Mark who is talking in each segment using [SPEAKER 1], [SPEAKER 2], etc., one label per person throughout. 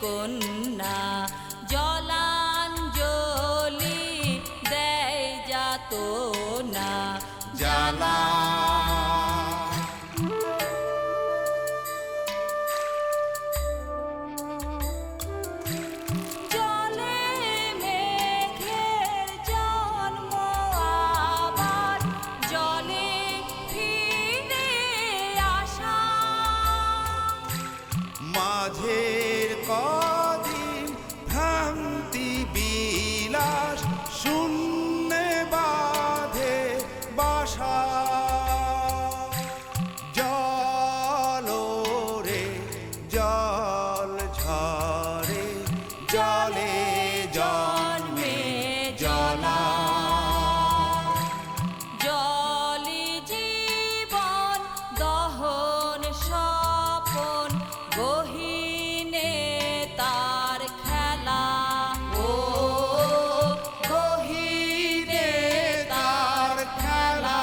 [SPEAKER 1] কন্যা জলাঞ্জলি দেয় যাত না
[SPEAKER 2] জ্বালা
[SPEAKER 1] জলে মেঘের জন্ম আবার জলে ফিরে আসা
[SPEAKER 2] মাঝের কদিন ভ্রান্তি বিলাস শূন্যে বাঁধে বাসা জল রে জল ঝরে জলে জন্মে জলা
[SPEAKER 1] জলি জীবন দহন স্বপন গহীনে তার খেলা
[SPEAKER 2] ও গহীনে তার খেলা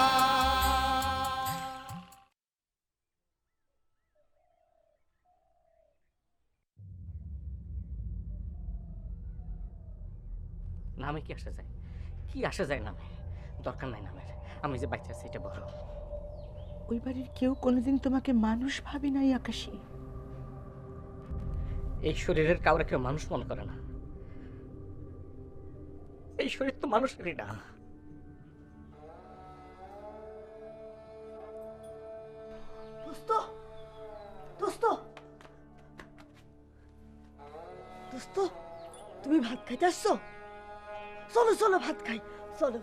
[SPEAKER 3] নামে কি আসা যায়? কি আসা যায় নামে? দরকার নাই নামের, আমি যে বাচ্চা আছি এটা বড়।
[SPEAKER 4] ওই বাড়ির কেউ কোনোদিন তোমাকে মানুষ ভাবি নাই আকাশী।
[SPEAKER 3] এই শরীরের কাউরে কেউ মানুষ মনে করে না। এই শরীর তো মানুষেরই না।
[SPEAKER 5] দোস্ত দোস্ত দোস্ত তুমি ভাত খাইতে আসছো? চলো চলো ভাত খাই, চলো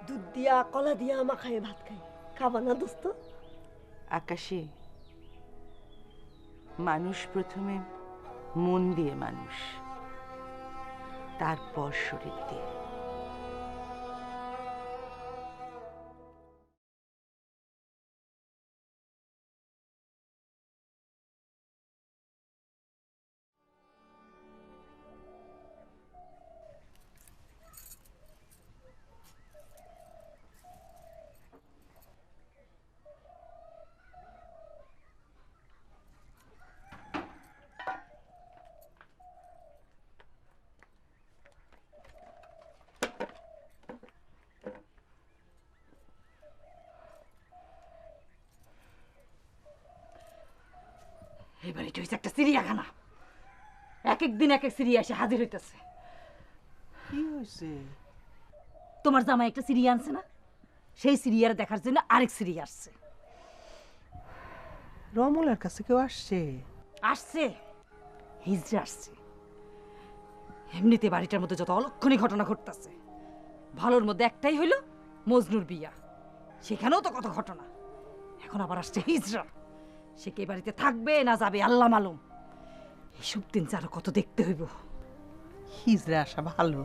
[SPEAKER 5] দুধ দিয়া কলা দিয়া মাখায় ভাত খাই। খাবা না দোস্ত?
[SPEAKER 4] আকাশে মানুষ প্রথমে মন দিয়ে মানুষ, তারপর শরীর দিয়ে।
[SPEAKER 6] এবার এটা হয়েছে একটা চিড়িয়াখানা। এক এক দিন এক এক সিরিয়া এসে হাজির হইতেছে।
[SPEAKER 4] কি হয়েছে?
[SPEAKER 6] তোমার জামাই একটা সিরিয়া আনছে না, সেই সিরিয়ার দেখার জন্য আরেক সিরিয়া আসছে।
[SPEAKER 4] রমলার কাছে কেউ আসছে?
[SPEAKER 6] আসছে, হিজড়ে আসছে। এমনিতে বাড়িটার মধ্যে যত অলক্ষণী ঘটনা ঘটতেছে, ভালোর মধ্যে একটাই হইল মজনুর বিয়া, সেখানেও তো কত ঘটনা। এখন আবার আসছে হিজড়া, সে কে বাড়িতে থাকবে না যাবে আল্লাহ মালুম। এইসব দিন যে আরো কত দেখতে হইব।
[SPEAKER 4] হিজড়া আসা ভালো,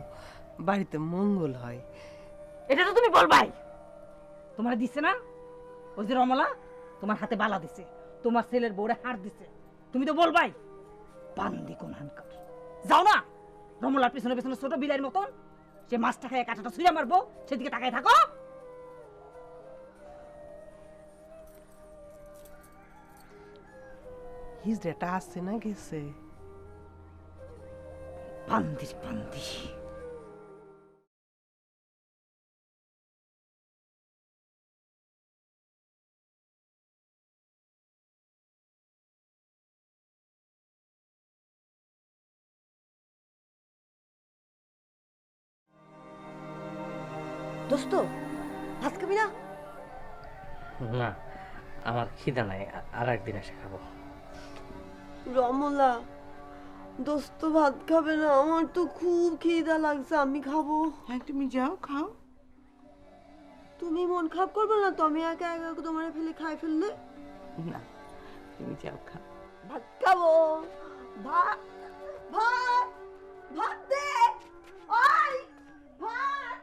[SPEAKER 4] বাড়িতে মঙ্গল হয়।
[SPEAKER 6] এটা তো তুমি বলবাই। তোমার দিছে না ওই যে রমলা, তোমার হাতে বালা দিছে, তোমার ছেলের বউরে হার দিছে, তুমি তো বলবাই। বান্দি কোন হানকার, যাও না রমলার পেছনে পেছনে ছোট বিলাইয়ের মতন, সে মাছটা খায় কাঁটাটা ছুঁড়ে মারবো, সেদিকে তাকায় থাকো।
[SPEAKER 4] হিজড়াটা আসছে না গেছে?
[SPEAKER 6] বান্দির বান্দি।
[SPEAKER 5] দোস্ত ভাত খাবি না?
[SPEAKER 3] না, আমার খিদা নাই, আর একদিন এসে খাবো।
[SPEAKER 5] রমলা দোস্ত ভাত খাবে না? আমার তো খুব খিদা লাগছে, আমি খাবো।
[SPEAKER 4] হ্যাঁ তুমি যাও খাও।
[SPEAKER 5] তুমি মন খারাপ করবে না তো আমি একা একা তোমার ফেলে খাই ফেললে?
[SPEAKER 4] না তুমি যাও খাও।
[SPEAKER 5] ভাত খাবো, ভাত ভাত ভাত দে, ওই ভাত।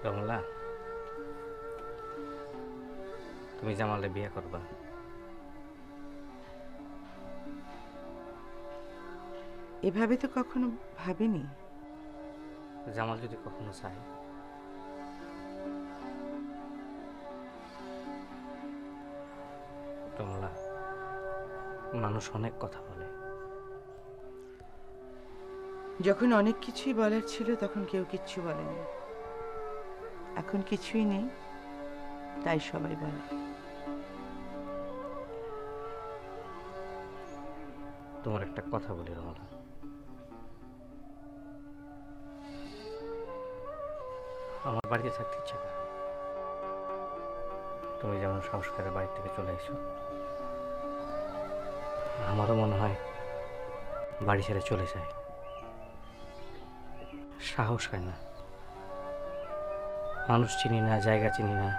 [SPEAKER 3] রমলা, তুমি জামালে বিয়ে করবা?
[SPEAKER 4] এভাবে তো কখনো ভাবিনি।
[SPEAKER 3] জামাল যদি কখনো চায়? রমলা, মানুষ অনেক কথা বলে।
[SPEAKER 4] যখন অনেক কিছুই বলার ছিল তখন কেউ কিচ্ছু বলেনি, এখন কিছুই নেই তাই সবাই বলে।
[SPEAKER 3] তোমার একটা কথা বলি রমলা, আমার বাড়িতে থাকতে ইচ্ছা করে। তুমি যেমন সাহস করে বাড়ি থেকে চলে এসো, আমারও মনে হয় বাড়ি ছেড়ে চলে যায়, সাহস হয় না। মানুষ চিনি না, জায়গা চিনি না,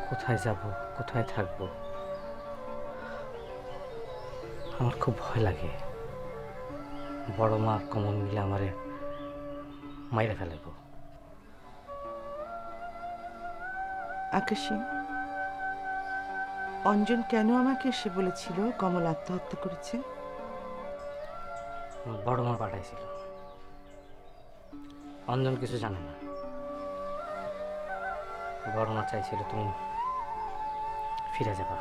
[SPEAKER 3] কোথায় যাব কোথায় থাকবো, আমার খুব ভয় লাগে। বড় মা আর কমল মিলে আমারে মাইরে ফেলাইব।
[SPEAKER 4] আকাশী, অঞ্জন কেন আমাকে এসে বলেছিল কমল আত্মহত্যা করেছে?
[SPEAKER 3] বড় মা পাঠাইছিল। অঞ্জন কিছু জানে না। বড় মা চাইছিল তুমি ফিরে যাবা।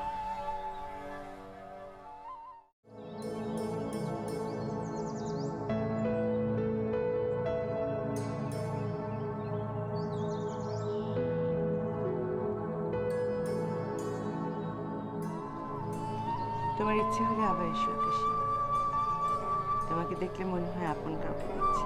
[SPEAKER 4] তোমার ইচ্ছে হলে আবার এসো আকাশী, তোমাকে দেখলে মনে হয় আপন কাউকে দেখছি।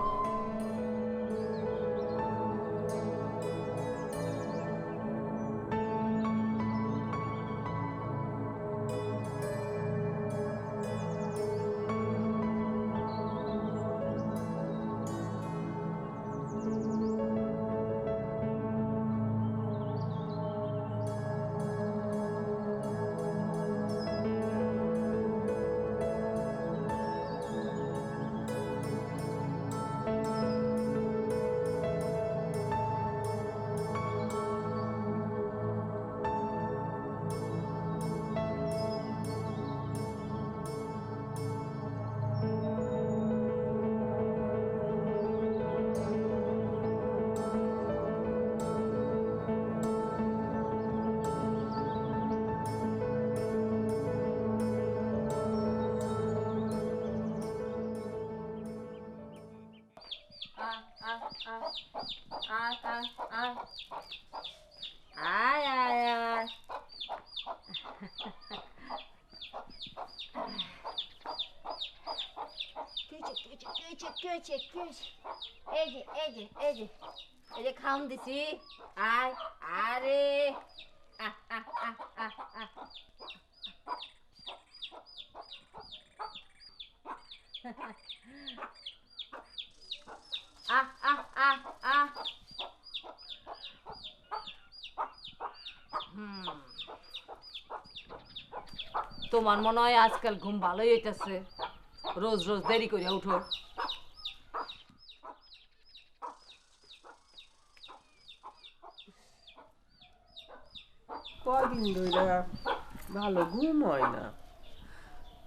[SPEAKER 1] আয় আয় আয়। এই যে খাওন দিছি, আয় আরে আহ, আহ, আহ, আহ, আহ। আহ আহ আহ আহ।
[SPEAKER 6] তোমার মনে হয় আজকাল ঘুম ভালোই হইতেছে, রোজ রোজ দেরি করে উঠো।
[SPEAKER 2] কদিন ধরে ভালো ঘুম হয় না,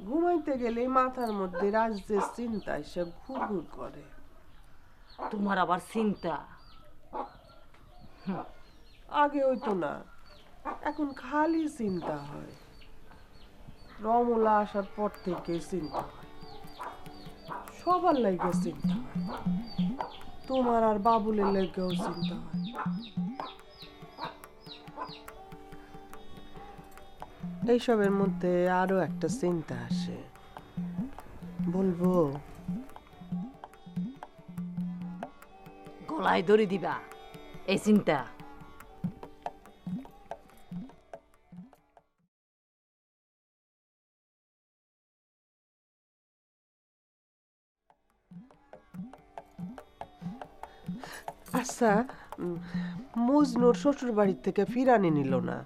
[SPEAKER 2] ঘুমাইতে গেলে মাথার মধ্যে রাজ্যের চিন্তা এসে ঘুর ঘুর করে।
[SPEAKER 6] তোমার আবার চিন্তা?
[SPEAKER 2] আগে হইতো না, এখন খালি চিন্তা হয়। রমলা আসার পর থেকে চিন্তা হয়, সবার লাগে চিন্তা হয়, তোমার আর বাবুলের লাগেও চিন্তা হয়। এইসবের মধ্যে আরো একটা চিন্তা আসে, বলবো?
[SPEAKER 6] গলায় দড়ি দিবা এই চিন্তা?
[SPEAKER 2] আচ্ছা, মজনুর শ্বশুর বাড়ির থেকে ফিরানি নিল না।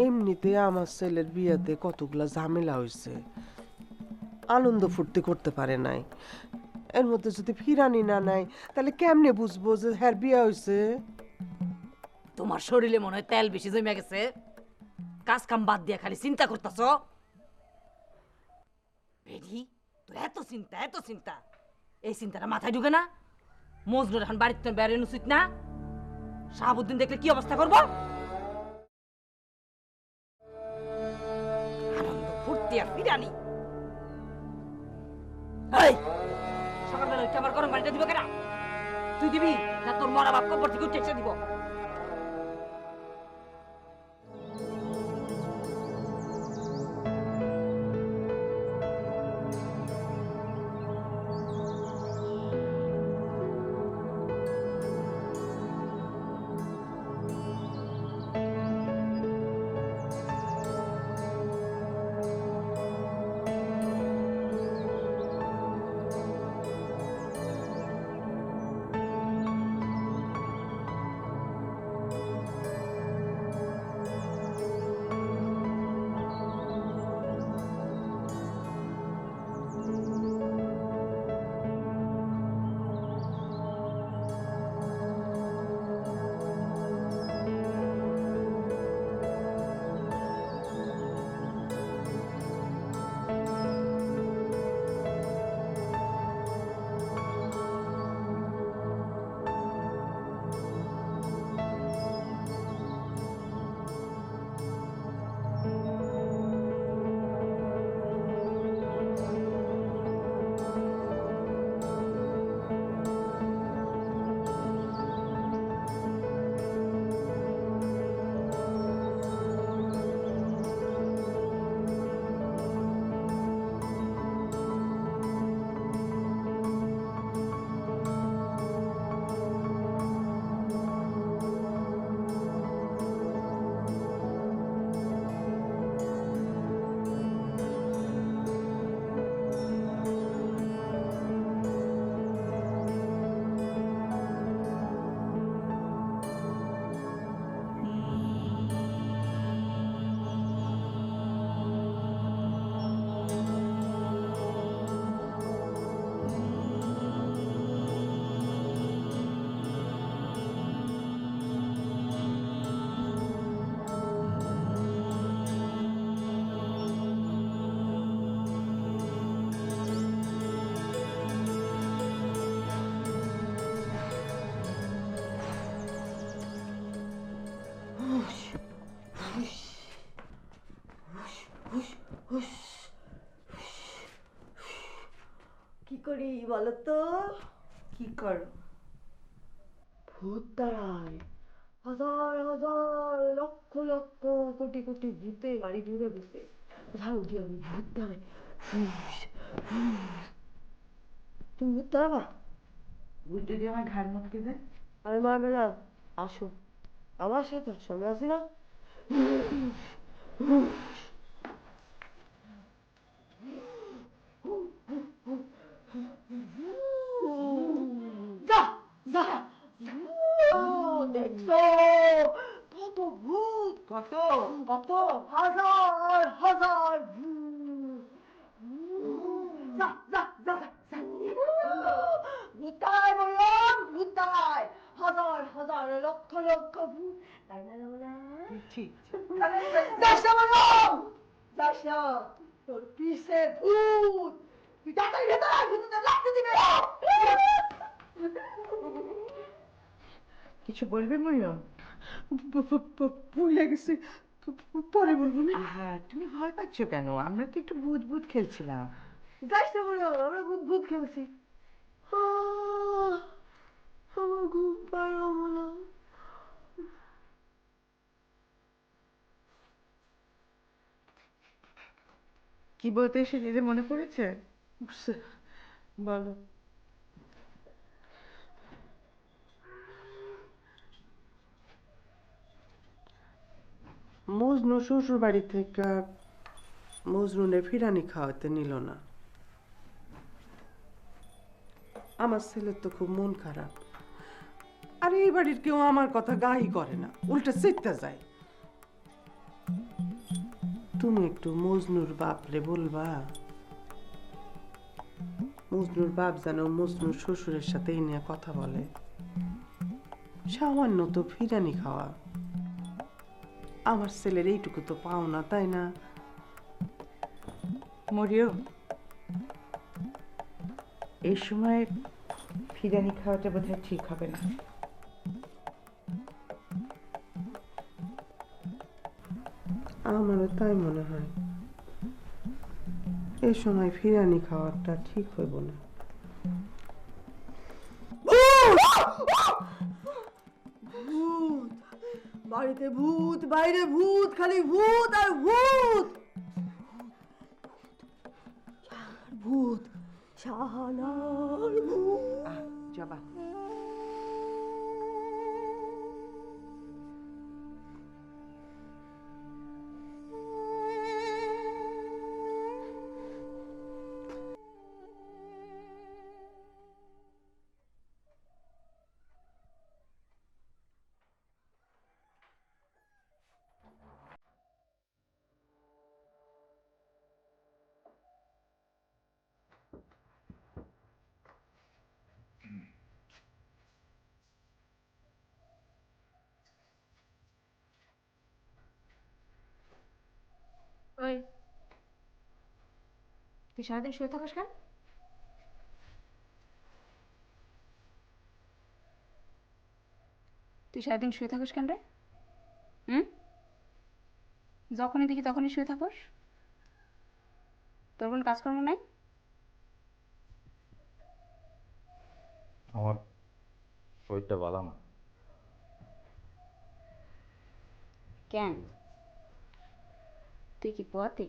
[SPEAKER 2] এমনিতে আমার ছেলের বিয়েতে কতগুলা ঝামেলা হয়েছে, আনন্দ ফুর্তি করতে পারে নাই। এর মধ্যে যদি ফিরানি না নেয় তাহলে কেমনে বুঝবো যে হ্যাঁ বিয়ে হয়েছে?
[SPEAKER 6] তোমার শরীরে মনে হয় তেল বেশি জমে গেছে, কাজ কাম বাদ দিয়ে খালি চিন্তা করতেছ। বেডি, তোর এত চিন্তা এত চিন্তা, এই চিন্তাটা মাথায় ঢুকে না? মজনুর এখন বাড়িতে বেরোনো উচিত না? শাহাবুদ্দিন দেখলে কি অবস্থা করবো? আর ফিরানি। এই সকালবেলা উঠে আমার গরম পানিটা দিব কেনা? তুই দিবি না তোর মরা বাপ কবর থেকে উঠে এসে দিব?
[SPEAKER 5] কি করি বলো তো?
[SPEAKER 4] কি কর?
[SPEAKER 5] ভূত দাঁড়ায়, হাজার হাজার লক্ষ লক্ষ কোটি কোটি ভূতে বাড়ি ঘুরে বসে ঝাড়ু দিয়ে আমি ভূত দাঁড়ায়। তুমি ভূত দাঁড়াবা?
[SPEAKER 4] ভূত যদি আমার ঘাড় মটকে দেয়?
[SPEAKER 5] আমি মারবে না, আসো আমার সাথে, সঙ্গে আসি না? যা যা, দেখছো কত ভূত,
[SPEAKER 4] কত?
[SPEAKER 5] কত হাজার হাজার ভূত। যা যা যা যা, ভূতায় বললাম, ভূতায় হাজার হাজার লক্ষ লক্ষ ভূত। তাই না রমনা?
[SPEAKER 4] ঠিক।
[SPEAKER 5] যাস না বললাম, যাস না, তোর পিছে ভূত। তুই তাড়াতাড়ি ভেতরে আয়, ভূতটা লাগতে দিবে না।
[SPEAKER 4] কিছু বলবে মরিয়ম?
[SPEAKER 2] ভুলে গেছি, পরে বলবো না।
[SPEAKER 4] হ্যাঁ, তুমি ভয় পাচ্ছ কেন? আমরা তো একটু ভূত ভূত খেলছিলাম।
[SPEAKER 5] যাস না বললাম, আমরা ভূত ভূত খেলছি। আমার ঘুম পায় রমনা।
[SPEAKER 4] কি বলতে এসে নিজের মনে পড়েছে?
[SPEAKER 2] বলো। মজনু শ্বশুর বাড়ি থেকে মজনুনের ফিরানি খাওয়াতে নিল না। আমার ছেলের তো খুব মন খারাপ। আর এই বাড়ির কেউ আমার কথা গাই করে না, উল্টা চেতে যায়। তুমি একটু মজনুর বাপরে বলবা, মজনুর বাপ যেন মজনুর শ্বশুরের সাথে এই নিয়ে কথা বলে। সামান্য তো ফিরানি খাওয়া, আমার ছেলের এইটুকু তো পাও না, তাই না?
[SPEAKER 4] মরিয়ম, এই সময় ফিরানি খাওয়াটা বোধহয় ঠিক হবে না।
[SPEAKER 2] আমারও তাই মনে হয়। এই সময় ফিরানি খাওয়াটা ঠিক হইব না।
[SPEAKER 5] ভূত বাড়িতে ভূত, বাইরে ভূত, খালি ভূত আর ভূত। ভূত শাহানার ভূত।
[SPEAKER 4] জবা
[SPEAKER 7] ওই তুই সারাদিন শুয়ে থাকিস কেন? তুই সারাদিন শুয়ে থাকিস কেন রে? হুম, যখনই দেখি তখনই শুয়ে থাকস। তোর কোনো কাজকর্ম নাই?
[SPEAKER 8] আমার শরীরটা ভালো না।
[SPEAKER 7] কেন, তুই কি পোয়াতি?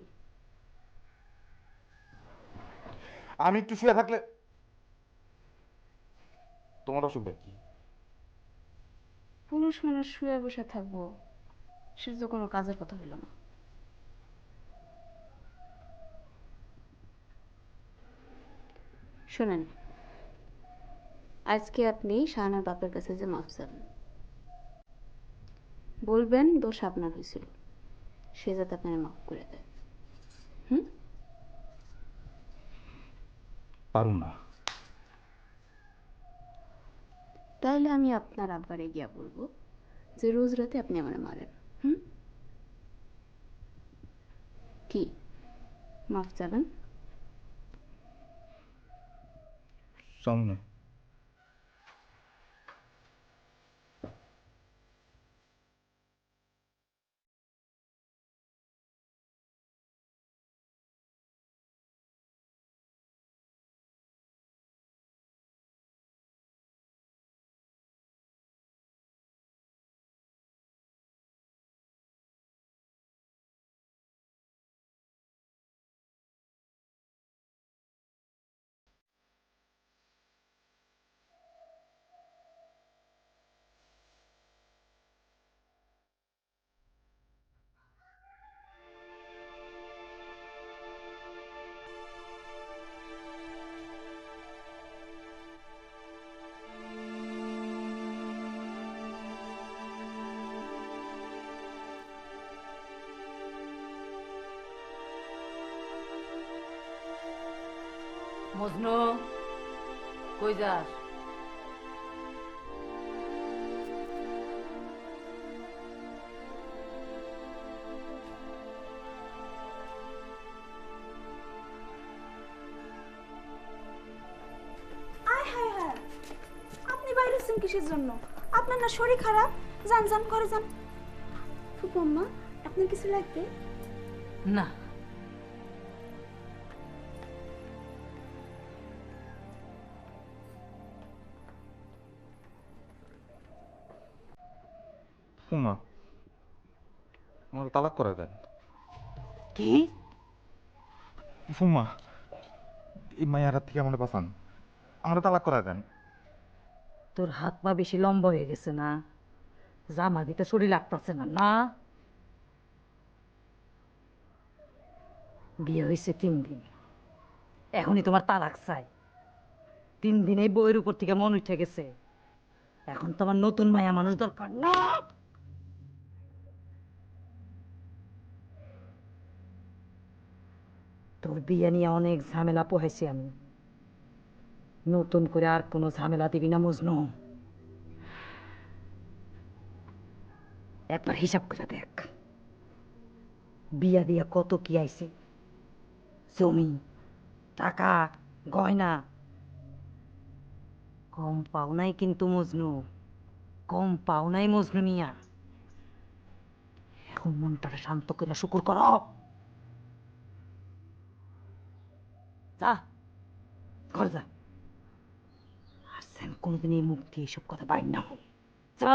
[SPEAKER 8] আমি একটু শুয়ে থাকলে তোমার অসুবিধা কি?
[SPEAKER 7] পুরুষ মানুষ শুয়ে বসে থাকবো, সেটা তো কোনো কাজের কথা হইল না। শোনেন, আজকে আপনি শাহানার বাপের কাছে যে মাফ চাবেন, বলবেন দোষ আপনার হয়েছিল, সে যাতে আপনার মাফ করে দেয়। হুম,
[SPEAKER 8] পারুম না।
[SPEAKER 7] তাহলে আমি আপনার আব্বারে গিয়া বলবো যে রোজ রাতে আপনি আমারে মারেন। হুম, কি মাফ চাবেন?
[SPEAKER 8] সামনে
[SPEAKER 6] মজনু, কই যাস?
[SPEAKER 9] আয় হায় হায়, আপনি বাইরে আছেন কিসের জন্য? আপনার না শরীর খারাপ? যান যান করে যান। ফুপু আম্মা, আপনার কিছু লাগবে?
[SPEAKER 6] না,
[SPEAKER 8] ফুমা আমার তালাক করে দেন।
[SPEAKER 6] কি?
[SPEAKER 8] ফুমা এই মায়ের হাত থেকে আমার বাঁচান, আমার তালাক করে দেন।
[SPEAKER 6] তোর হাত পা বেশি লম্বা হয়ে গেছে না? জামা দিতে শরীর লাগতেছে না না? বিয়ে হয়েছে 3 দিন, এখনই তোমার তালাক চাই? 3 দিনেই বইয়ের উপর থেকে মন উঠে গেছে, এখন তোমার নতুন মায়া মানুষ দরকার না? তোর বিয়ে নিয়ে অনেক ঝামেলা পোহাইছি আমি, নতুন করে আর কোনো ঝামেলা দিবি না মজনু। একবার হিসাব করে দেখ, বিয়া দিয়া কত কি আইছে, জমি, টাকা, গয়না। কম পাও নাই কিন্তু মজনু, কম পাও নাই মজনু মিয়া। এখন মনটাকে শান্ত করে শুকুর কর। যা ঘরে যা। আর যেন কোনোদিন এই মুখ দিয়ে এসব কথা বাইর না হোক। যা।